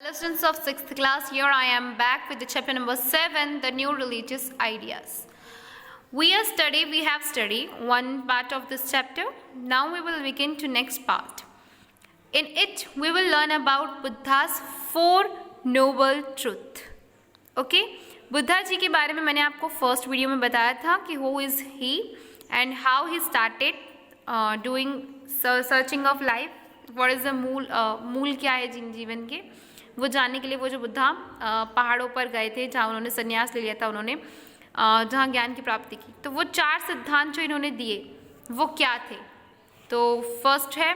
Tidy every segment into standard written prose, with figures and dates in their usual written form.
Hello students of 6th class, here I am back with the chapter number 7, the new religious ideas. We have studied one part of this chapter. Now we will begin to next part. In it, we will learn about Buddha's 4 noble truth. Okay? Buddha ji के बारे में मैंने आपको first video में बताया था कि who is he and how he started doing searching of life. What is the मूल क्या है जीवन के, वो जानने के लिए वो जो बुद्धा पहाड़ों पर गए थे जहाँ उन्होंने संन्यास ले लिया था, उन्होंने जहाँ ज्ञान की प्राप्ति की, तो वो 4 सिद्धांत जो इन्होंने दिए वो क्या थे. तो फर्स्ट है,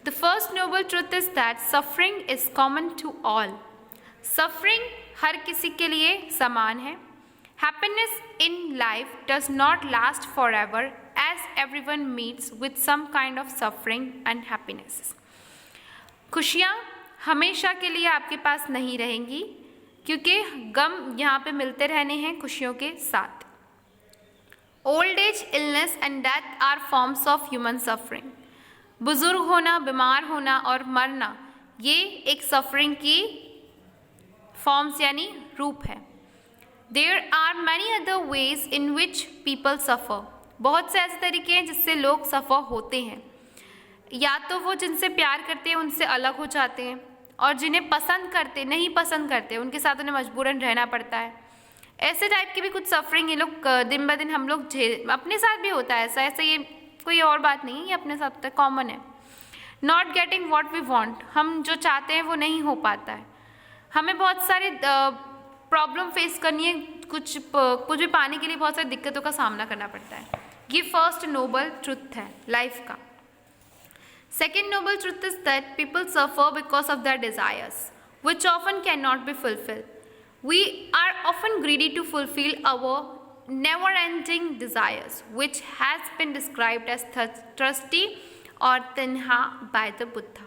the first noble truth is that suffering is common to all. Suffering हर किसी के लिए समान है. Happiness in life does not last for ever as everyone meets with some kind of suffering and happiness. खुशियाँ हमेशा के लिए आपके पास नहीं रहेंगी क्योंकि गम यहाँ पे मिलते रहने हैं खुशियों के साथ. Old age, illness and death are forms of human suffering. बुजुर्ग होना, बीमार होना और मरना ये एक सफरिंग की फॉर्म्स यानी रूप है. There are many other ways in which people suffer. बहुत से ऐसे तरीके हैं जिससे लोग सफ़र होते हैं. या तो वो जिनसे प्यार करते हैं उनसे अलग हो जाते हैं, और जिन्हें नहीं पसंद करते उनके साथ उन्हें मजबूरन रहना पड़ता है. ऐसे टाइप की भी कुछ सफरिंग ये लोग दिन ब दिन हम लोग अपने साथ भी होता है ऐसा ये कोई और बात नहीं है, ये अपने साथ तो कॉमन है. Not getting what we want, हम जो चाहते हैं वो नहीं हो पाता है. हमें बहुत सारे प्रॉब्लम फेस करनी है, कुछ भी पाने के लिए बहुत सारी दिक्कतों का सामना करना पड़ता है. ये फर्स्ट नोबल ट्रुथ है लाइफ का. Second noble truth is that people suffer because of their desires, which often cannot be fulfilled. We are often greedy to fulfill our never-ending desires, which has been described as thirsty or tanha by the Buddha.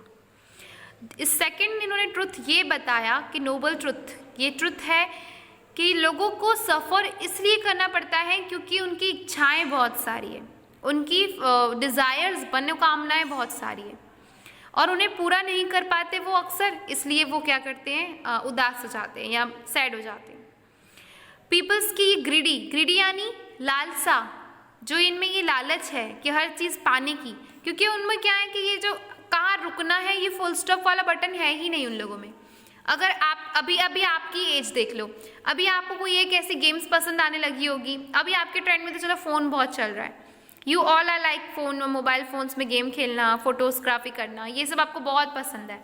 इस second इन्होंने truth ये बताया कि Nobel truth ये truth है कि लोगों को सफ़र इसलिए करना पड़ता है क्योंकि उनकी इच्छाएं बहुत सारी है, उनकी डिज़ायर्स मनोकामनाएं बहुत सारी है और उन्हें पूरा नहीं कर पाते वो अक्सर, इसलिए वो क्या करते हैं, उदास हो जाते हैं या सैड हो जाते हैं. पीपल्स की ग्रीडी यानी लालसा, जो इनमें ये लालच है कि हर चीज़ पाने की, क्योंकि उनमें क्या है कि ये जो कहाँ रुकना है ये फुल स्टॉप वाला बटन है ही नहीं उन लोगों में. अगर आप अभी आपकी एज देख लो, अभी आपको कोई एक ऐसी गेम्स पसंद आने लगी होगी, अभी आपके ट्रेंड में तो चलो फ़ोन बहुत चल रहा है, you all are like phone, mobile phones में गेम खेलना, फोटोग्राफी करना, ये सब आपको बहुत पसंद है.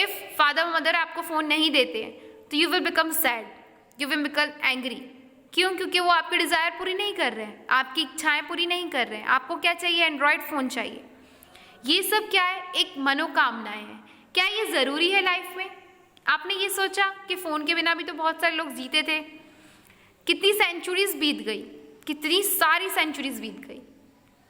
इफ़ फादर मदर आपको फ़ोन नहीं देते हैं तो you will become sad, you will become angry. क्यों? क्योंकि वो आपकी डिज़ायर पूरी नहीं कर रहे हैं, आपकी इच्छाएं पूरी नहीं कर रहे हैं. आपको क्या चाहिए? एंड्रॉयड फ़ोन चाहिए. ये सब क्या है? एक मनोकामनाएं हैं. क्या ये ज़रूरी है लाइफ में? आपने ये सोचा कि फ़ोन के बिना भी तो बहुत सारे लोग जीते थे. कितनी सेंचुरीज बीत गई, कितनी सारी सेंचुरीज बीत गई,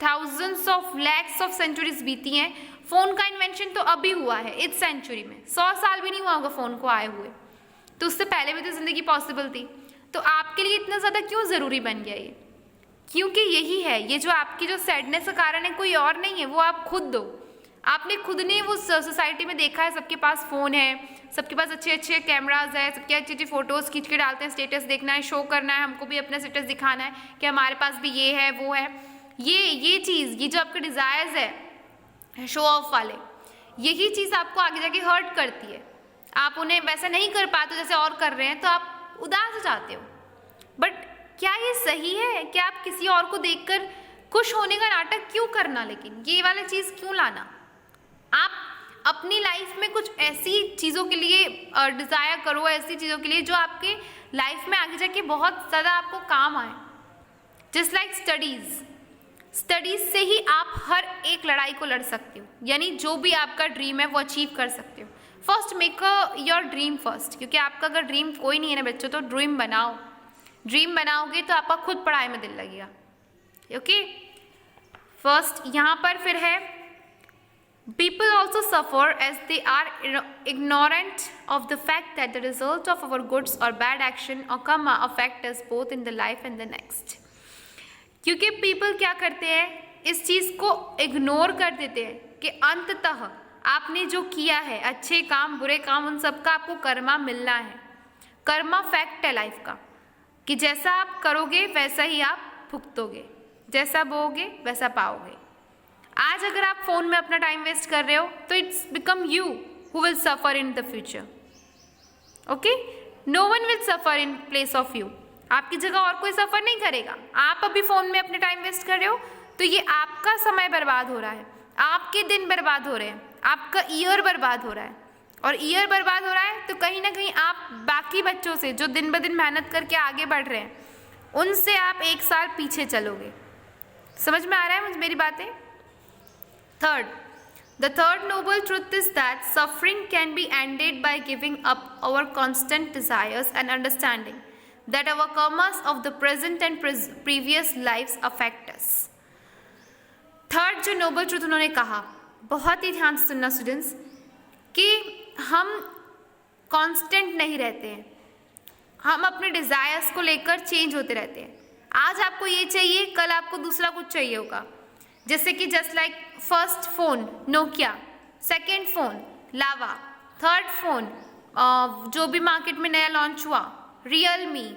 thousands of lakhs of centuries बीती हैं. फ़ोन का इन्वेंशन तो अभी हुआ है इस सेंचुरी में, 100 साल भी नहीं हुआ होगा फ़ोन को आए हुए, तो उससे पहले भी तो ज़िंदगी पॉसिबल थी. तो आपके लिए इतना ज़्यादा क्यों ज़रूरी बन गया ये? क्योंकि यही है, ये जो आपकी जो सैडनेस का कारण है कोई और नहीं है, वो आप खुद दो. आपने खुद ने वो सोसाइटी में देखा है, सबके पास फ़ोन है, सबके पास अच्छे अच्छे कैमराज है, सबके अच्छी अच्छी फ़ोटोज़ खींच के डालते हैं, स्टेटस देखना है, शो करना है, हमको भी अपना स्टेटस दिखाना है कि हमारे पास भी ये है वो है. ये चीज़, ये जो आपके डिज़ायर्स है शो ऑफ वाले, यही चीज़ आपको आगे जाके हर्ट करती है. आप उन्हें वैसा नहीं कर पाते जैसे और कर रहे हैं तो आप उदास हो जाते हो. बट क्या ये सही है? क्या आप किसी और को देखकर खुश होने का नाटक क्यों करना, लेकिन ये वाली चीज़ क्यों लाना? आप अपनी लाइफ में कुछ ऐसी चीज़ों के लिए डिज़ायर करो, ऐसी चीज़ों के लिए जो आपके लाइफ में आगे जाके बहुत ज़्यादा आपको काम आए. जस्ट लाइक स्टडीज़ से ही आप हर एक लड़ाई को लड़ सकते हो, यानी जो भी आपका ड्रीम है वो अचीव कर सकते हो. First make your dream first, क्योंकि आपका अगर ड्रीम कोई नहीं है ना बच्चों, तो ड्रीम बनाओ. ड्रीम बनाओगे तो आपका खुद पढ़ाई में दिल लगेगा. ओके, फर्स्ट यहाँ पर फिर है, people also suffer as they are ignorant of the fact that the result of our goods or bad action or karma affect us both in the life and the next. क्योंकि people क्या करते हैं, इस चीज़ को ignore कर देते हैं कि अंततः आपने जो किया है, अच्छे काम बुरे काम, उन सब का आपको कर्मा मिलना है। कर्मा फैक्ट है लाइफ का, कि जैसा आप करोगे वैसा ही आप भुगतोगे, जैसा बोओगे वैसा पाओगे। आज अगर आप फोन में अपना टाइम वेस्ट कर रहे हो तो it's become you who will suffer in the future. Okay, no one will suffer in place of you. आपकी जगह और कोई सफर नहीं करेगा। आप अभी फोन में अपने टाइम वेस्ट कर रहे हो तो ये आपका समय बर्बाद हो रहा है, आपके दिन बर्बाद हो रहे हैं, आपका ईयर बर्बाद हो रहा है। और ईयर बर्बाद हो रहा है तो कहीं ना कहीं आप बाकी बच्चों से जो दिन ब दिन मेहनत करके आगे बढ़ रहे हैं, उनसे आप 1 साल पीछे चलोगे। समझ में आ रहा है मुझे मेरी बातें? Third, the third noble truth is that suffering can be ended by giving up our constant desires and understanding that our karmas of the present and previous lives affect us. Third जो noble truth उन्होंने कहा, बहुत ही ध्यान से सुनना students, कि हम constant नहीं रहते हैं, हम अपने डिजायर्स को लेकर चेंज होते रहते हैं। आज आपको ये चाहिए, कल आपको दूसरा कुछ चाहिए होगा। जैसे कि just like first phone Nokia, second phone Lava, third phone जो भी मार्केट में नया लॉन्च हुआ रियलमी,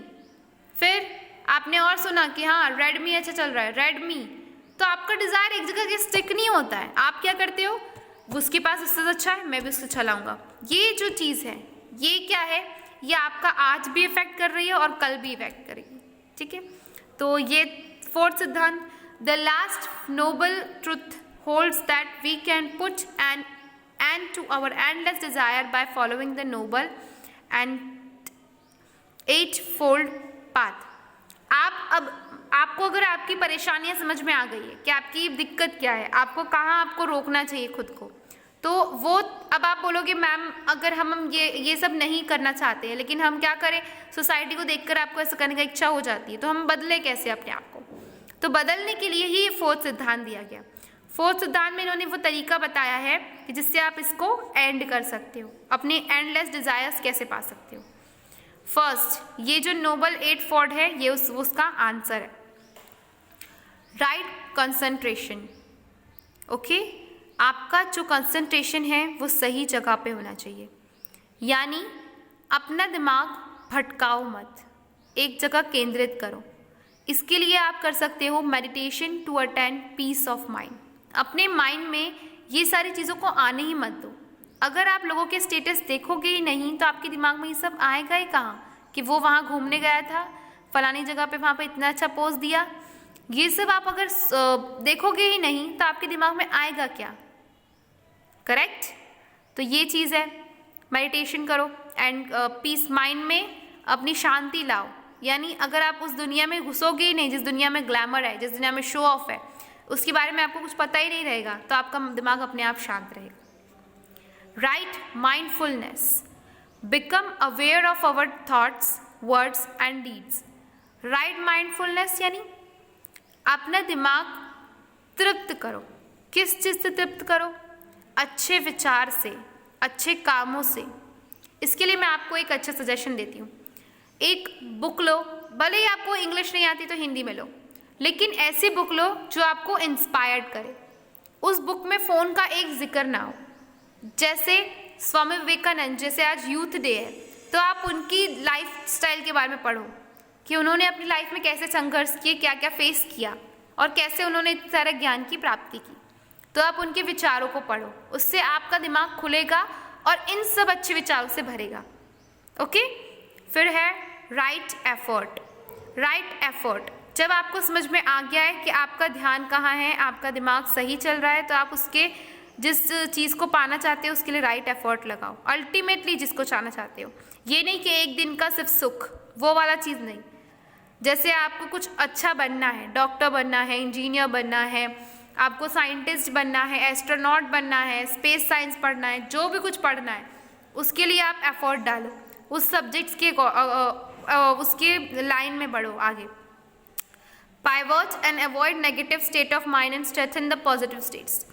फिर आपने और सुना कि हाँ रेडमी अच्छा चल रहा है, रेडमी। तो आपका डिज़ायर एक जगह के स्टिक नहीं होता है। आप क्या करते हो, उसके पास इससे अच्छा है मैं भी उससे चलाऊंगा। ये जो चीज़ है ये क्या है, ये आपका आज भी इफेक्ट कर रही है और कल भी इफेक्ट करेगी। ठीक है, तो ये फोर्थ सिद्धांत, the last noble truth holds that we can put an end to our endless desire by following the noble and eightfold path. आपको अगर आपकी परेशानियां समझ में आ गई है कि आपकी दिक्कत क्या है, आपको रोकना चाहिए खुद को, तो वो अब आप बोलोगे मैम अगर हम ये सब नहीं करना चाहते हैं, लेकिन हम क्या करें, सोसाइटी को देखकर आपको ऐसा करने की इच्छा हो जाती है, तो हम बदले कैसे अपने आप को? तो बदलने के लिए ही फोर्थ सिद्धांत दिया गया। फोर्थ सिद्धांत में इन्होंने वो तरीका बताया है कि जिससे आप इसको एंड कर सकते हो, अपने एंडलेस डिजायर्स कैसे पा सकते हो। फर्स्ट, ये जो नोबल 8 फोर्ड है ये उसका आंसर है, राइट कंसंट्रेशन। ओके, आपका जो कंसंट्रेशन है वो सही जगह पे होना चाहिए, यानी अपना दिमाग भटकाओ मत, एक जगह केंद्रित करो। इसके लिए आप कर सकते हो meditation to attend peace of mind. अपने माइंड में ये सारी चीज़ों को आने ही मत दो। अगर आप लोगों के स्टेटस देखोगे ही नहीं तो आपके दिमाग में ये सब आएगा ही कहाँ कि वो वहाँ घूमने गया था, फलानी जगह पे, वहाँ पे इतना अच्छा पोस्ट दिया। ये सब आप अगर देखोगे ही नहीं तो आपके दिमाग में आएगा क्या? करेक्ट? तो ये चीज़ है, मेडिटेशन करो एंड पीस माइंड में अपनी शांति लाओ। यानी अगर आप उस दुनिया में घुसोगे ही नहीं जिस दुनिया में ग्लैमर है, जिस दुनिया में शो ऑफ है, उसके बारे में आपको कुछ पता ही नहीं रहेगा, तो आपका दिमाग अपने आप शांत रहेगा। Right mindfulness, become aware of our thoughts, words and deeds. Right mindfulness यानी अपना दिमाग तृप्त करो। किस चीज़ से तृप्त करो? अच्छे विचार से, अच्छे कामों से। इसके लिए मैं आपको एक अच्छा सजेशन देती हूँ, एक बुक लो, भले ही आपको इंग्लिश नहीं आती तो हिंदी में लो, लेकिन ऐसी बुक लो जो आपको इंस्पायर्ड करे। उस बुक में फ़ोन का एक जिक्र ना हो। जैसे स्वामी विवेकानंद, जैसे आज यूथ डे है, तो आप उनकी लाइफ स्टाइल के बारे में पढ़ो कि उन्होंने अपनी लाइफ में कैसे संघर्ष किए, क्या क्या फेस किया और कैसे उन्होंने इतने सारे ज्ञान की प्राप्ति की। तो आप उनके विचारों को पढ़ो, उससे आपका दिमाग खुलेगा और इन सब अच्छे विचारों से भरेगा। ओके, फिर है राइट एफर्ट। राइट एफर्ट, जब आपको समझ में आ गया है कि आपका ध्यान कहाँ है, आपका दिमाग सही चल रहा है, तो आप उसके जिस चीज़ को पाना चाहते हो उसके लिए राइट एफर्ट लगाओ। अल्टीमेटली जिसको चाहना चाहते हो, ये नहीं कि एक दिन का सिर्फ सुख, वो वाला चीज़ नहीं। जैसे आपको कुछ अच्छा बनना है, डॉक्टर बनना है, इंजीनियर बनना है, आपको साइंटिस्ट बनना है, एस्ट्रोनॉट बनना है, स्पेस साइंस पढ़ना है, जो भी कुछ पढ़ना है उसके लिए आप एफर्ट डालो, उस सब्जेक्ट्स के उसके लाइन में बढ़ो आगे। Pivot and avoid negative state of mind and strengthen the positive states.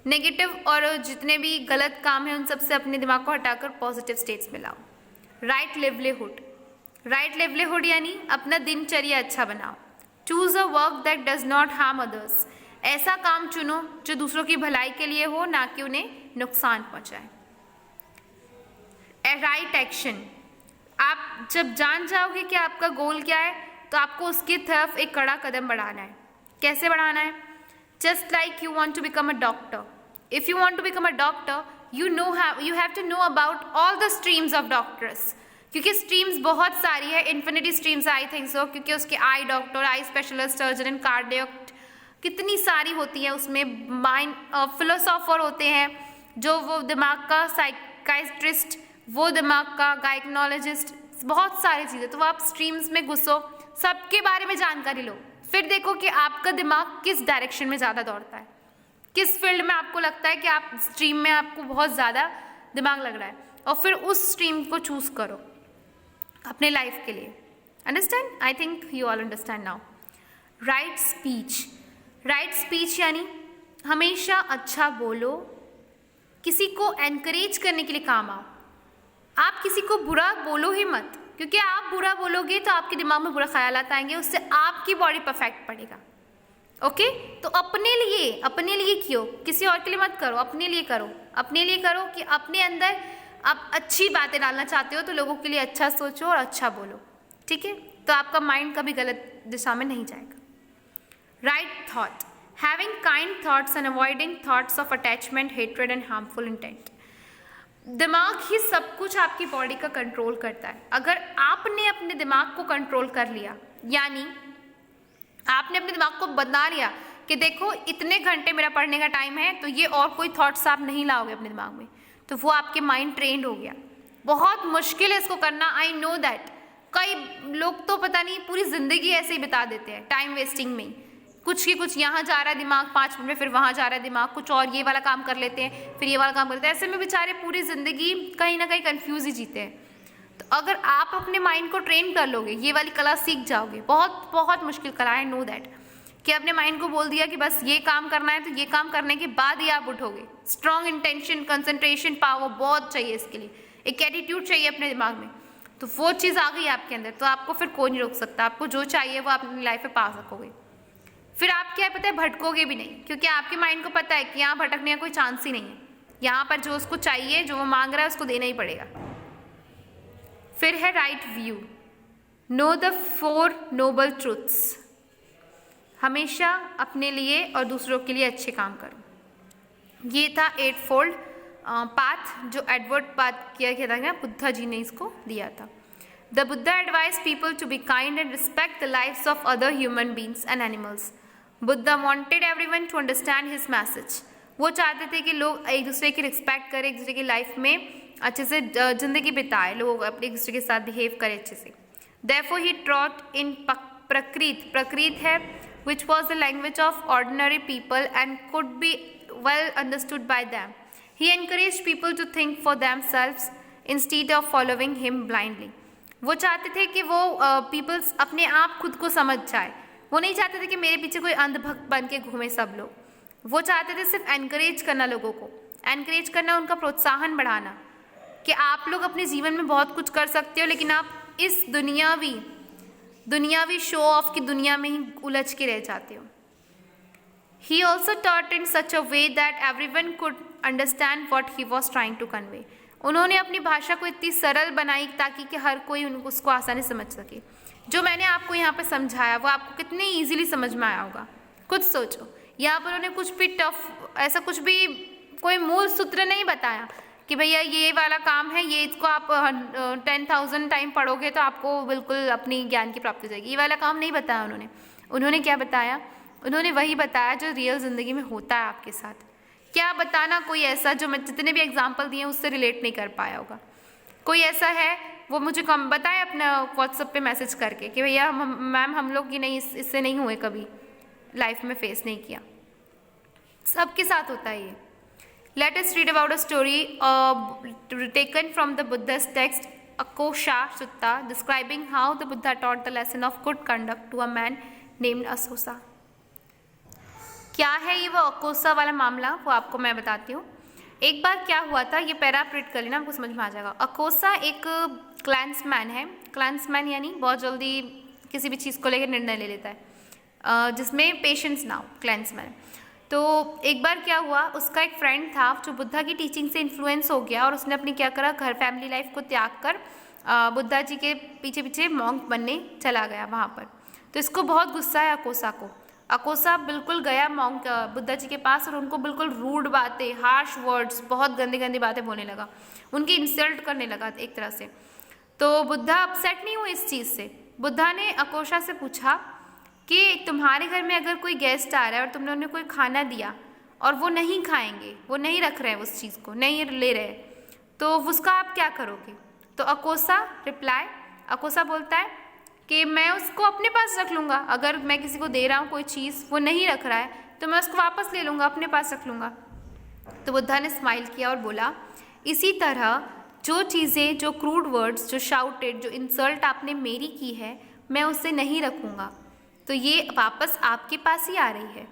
Negative और जितने भी गलत काम हैं उन सब से अपने दिमाग को हटाकर पॉजिटिव स्टेट्स में लाओ। Right livelihood. राइट लिवलीहुड यानी अपना दिनचर्या अच्छा बनाओ। Choose a work that does not harm others. ऐसा काम चुनो जो दूसरों की भलाई के लिए हो, ना कि उन्हें नुकसान पहुंचाए। राइट एक्शन, आप जब जान जाओगे कि आपका गोल क्या है तो आपको उसकी तरफ एक कड़ा कदम बढ़ाना है। कैसे बढ़ाना है? Just like you want to become a doctor, if you want to become a doctor you have to know about all the streams of doctors, क्योंकि स्ट्रीम्स बहुत सारी है, infinity streams I think so, क्योंकि उसके eye doctor, eye specialist, surgeon and cardiac कितनी सारी होती है। उसमें माइंड फिलोसोफर होते हैं, जो वो दिमाग का साइकाइट्रिस्ट, वो दिमाग का गायकोलॉजिस्ट, बहुत सारी चीज़ें। तो वो आप स्ट्रीम्स में घुसो, सबके बारे में जानकारी लो, फिर देखो कि आपका दिमाग किस डायरेक्शन में ज़्यादा दौड़ता है, किस फील्ड में आपको लगता है कि आप स्ट्रीम में आपको बहुत ज़्यादा दिमाग लग रहा है, और फिर उस स्ट्रीम को चूज़ करो अपने लाइफ के लिए। Understand? I think you all understand now. Right speech, right speech यानी हमेशा अच्छा बोलो, किसी को एनकरेज करने के लिए काम आओ। आप किसी को बुरा बोलो ही मत, क्योंकि आप बुरा बोलोगे तो आपके दिमाग में बुरा ख्यालात आएंगे, उससे आपकी बॉडी पर इफेक्ट पड़ेगा। ओके? तो अपने लिए क्यों, किसी और के लिए मत करो, अपने लिए करो। अपने लिए करो कि अपने अंदर आप अच्छी बातें डालना चाहते हो तो लोगों के लिए अच्छा सोचो और अच्छा बोलो, ठीक है? तो आपका माइंड कभी गलत दिशा में नहीं जाएगा। Right thought, having kind thoughts and avoiding thoughts of attachment, hatred and harmful intent. दिमाग ही सब कुछ आपकी बॉडी का कंट्रोल करता है। अगर आपने अपने दिमाग को कंट्रोल कर लिया, यानी आपने अपने दिमाग को बता लिया कि देखो इतने घंटे मेरा पढ़ने का टाइम है, तो ये और कोई थॉट्स आप नहीं लाओगे अपने दिमाग में, तो वो आपके माइंड ट्रेंड हो गया। बहुत मुश्किल है इसको करना, आई नो दैट। कई लोग तो पता नहीं पूरी ज़िंदगी ऐसे ही बिता देते हैं टाइम वेस्टिंग में, कुछ की कुछ यहाँ जा रहा है दिमाग 5 मिनट में, फिर वहाँ जा रहा है दिमाग, कुछ और ये वाला काम कर लेते हैं, फिर ये वाला काम करते हैं। ऐसे में बेचारे पूरी ज़िंदगी कहीं ना कहीं कंफ्यूज ही जीते हैं। तो अगर आप अपने माइंड को ट्रेन कर लोगे, ये वाली कला सीख जाओगे, बहुत बहुत मुश्किल कला है, नो दैट, कि अपने माइंड को बोल दिया कि बस ये काम करना है, तो ये काम करने के बाद ही आप उठोगे। स्ट्रॉन्ग इंटेंशन, कंसंट्रेशन पावर बहुत चाहिए इसके लिए, एक एटीट्यूड चाहिए अपने दिमाग में। तो वो चीज़ आ गई आपके अंदर, तो आपको फिर कोई नहीं रोक सकता। आपको जो चाहिए वो आप अपनी लाइफ में पा सकोगे। फिर आप क्या पता है, भटकोगे भी नहीं, क्योंकि आपके माइंड को पता है कि यहाँ भटकने का कोई चांस ही नहीं है। यहाँ पर जो उसको चाहिए, जो वो मांग रहा है, उसको देना ही पड़ेगा। फिर है right view, know the 4 noble truths. हमेशा अपने लिए और दूसरों के लिए अच्छे काम करो। ये था 8 फोल्ड पाथ, जो एडवर्ड पाथ किया गया था ना, बुद्धा जी ने इसको दिया था। The Buddha advise people to be kind and respect the lives of other human beings and animals. Buddha wanted everyone to understand his message. वो चाहते थे कि लोग एक दूसरे की रिस्पेक्ट करें, एक दूसरे की लाइफ में अच्छे से जिंदगी बिताए, लोग अपने एक दूसरे के साथ बिहेव करें अच्छे से। Therefore he taught in Prakrit है, which was the language of ordinary people and could be well understood by them. He encouraged people to think for themselves instead of following him blindly. वो चाहते थे कि वो peoples अपने आप खुद को समझ जाए। वो नहीं चाहते थे कि मेरे पीछे कोई अंधभक्त बन के घूमे सब लोग। वो चाहते थे सिर्फ एनकरेज करना, लोगों को एनकरेज करना, उनका प्रोत्साहन बढ़ाना कि आप लोग अपने जीवन में बहुत कुछ कर सकते हो, लेकिन आप इस दुनियावी शो ऑफ की दुनिया में ही उलझ के रह जाते हो। He also taught in such a way that everyone could understand what he was trying to convey. उन्होंने अपनी भाषा को इतनी सरल बनाई ताकि कि हर कोई उसको आसानी से समझ सके। जो मैंने आपको यहाँ पे समझाया वो आपको कितनी ईजिली समझ में आया होगा, खुद सोचो। यहाँ पर उन्होंने कुछ भी टफ, ऐसा कुछ भी कोई मूल सूत्र नहीं बताया कि भैया ये वाला काम है, ये इसको आप 10,000 टाइम पढ़ोगे तो आपको बिल्कुल अपनी ज्ञान की प्राप्ति हो जाएगी। ये वाला काम नहीं बताया उन्होंने। उन्होंने क्या बताया? उन्होंने वही बताया जो रियल ज़िंदगी में होता है आपके साथ। क्या बताना कोई ऐसा जो मैं जितने भी एग्जांपल दिए उससे रिलेट नहीं कर पाया होगा। कोई ऐसा है वो मुझे कम बताए अपना व्हाट्सएप पे मैसेज करके कि भैया मैम हम लोग ये नहीं, इससे नहीं हुए, कभी लाइफ में फेस नहीं किया। सबके साथ होता है ये। Let us read about a story taken from the Buddha's text Akosha Sutta, describing how the Buddha taught the lesson of good conduct to a man named Asosa. क्या है ये वो अकोसा वाला मामला, वो आपको मैं बताती हूँ। एक बार क्या हुआ था, ये पैरा आप रीड कर लेना, आपको समझ में आ जाएगा। अकोसा एक क्लैंसमैन है। क्लैंसमैन यानी बहुत जल्दी किसी भी चीज़ को लेकर निर्णय ले लेता है, जिसमें पेशेंस ना हो, क्लैंसमैन। तो एक बार क्या हुआ, उसका एक फ्रेंड था जो बुद्धा की टीचिंग से इन्फ्लुएंस हो गया और उसने अपनी क्या करा, घर फैमिली लाइफ को त्याग कर बुद्धा जी के पीछे पीछे मॉन्क बनने चला गया वहाँ पर। तो इसको बहुत गुस्सा है अकोसा को। अकोसा बिल्कुल गया मॉन्क बुद्धा जी के पास और उनको बिल्कुल रूड बातें, हार्श वर्ड्स, बहुत गंदी गंदी बातें बोलने लगा, उनकी इंसल्ट करने लगा एक तरह से। तो बुद्धा अपसेट नहीं हुए इस चीज़ से। बुद्धा ने अकोसा से पूछा कि तुम्हारे घर में अगर कोई गेस्ट आ रहा है और तुमने उन्हें कोई खाना दिया और वो नहीं खाएंगे, वो नहीं रख रहे हैं उस चीज़ को, नहीं ले रहे, तो उसका आप क्या करोगे? तो अकोसा बोलता है कि मैं उसको अपने पास रख लूँगा। अगर मैं किसी को दे रहा हूँ कोई चीज़, वो नहीं रख रहा है, तो मैं उसको वापस ले लूँगा, अपने पास रख लूँगा। तो बुद्धा ने स्माइल किया और बोला, इसी तरह जो चीज़ें, जो क्रूड वर्ड्स, जो शाउटेड, जो इंसल्ट आपने मेरी की है, मैं उसे नहीं रखूँगा, तो ये वापस आपके पास ही आ रही है।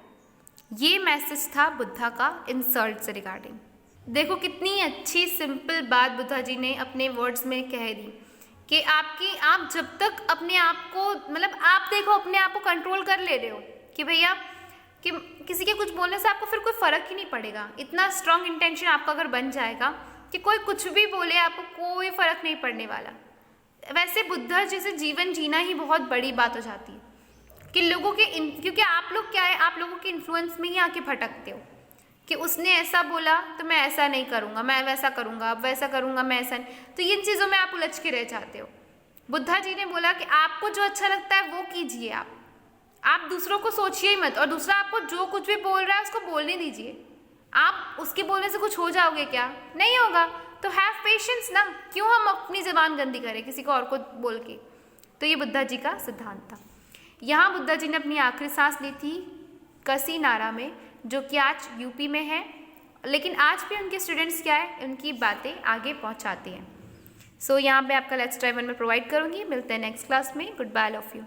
ये मैसेज था बुद्धा का इंसल्ट से रिगार्डिंग। देखो कितनी अच्छी सिंपल बात बुद्धा जी ने अपने वर्ड्स में कह दी कि आप जब तक अपने आप को, मतलब आप देखो अपने आप को कंट्रोल कर ले रहे हो कि भैया कि किसी के कुछ बोलने से आपको फिर कोई फ़र्क ही नहीं पड़ेगा। इतना स्ट्रॉन्ग इंटेंशन आपका अगर बन जाएगा कि कोई कुछ भी बोले आपको कोई फ़र्क नहीं पड़ने वाला। वैसे बुद्धा जी से जीवन जीना ही बहुत बड़ी बात हो जाती है कि लोगों के क्योंकि आप लोग क्या है, आप लोगों के इन्फ्लुएंस में ही आके भटकते हो कि उसने ऐसा बोला तो मैं ऐसा नहीं करूँगा, मैं वैसा करूँगा, अब वैसा करूँगा, मैं ऐसा नहीं। तो इन चीज़ों में आप उलझ के रह जाते हो। बुद्धा जी ने बोला कि आपको जो अच्छा लगता है वो कीजिए, आप दूसरों को सोचिए ही मत, और दूसरा आपको जो कुछ भी बोल रहा है उसको बोलने दीजिए। आप उसके बोलने से कुछ हो जाओगे क्या? नहीं होगा। तो हैव पेशेंस ना, क्यों हम अपनी ज़बान गंदी करें किसी को और को बोल के। तो ये बुद्धा जी का सिद्धांत था। यहाँ बुद्धा जी ने अपनी आखिरी सांस ली थी कसी नारा में, जो कि आज यूपी में है, लेकिन आज भी उनके स्टूडेंट्स क्या है, उनकी बातें आगे पहुँचाते हैं। सो यहाँ पे आपका लेट्स ट्राई वन में प्रोवाइड करूँगी। मिलते हैं नेक्स्ट क्लास में। Good bye all of you.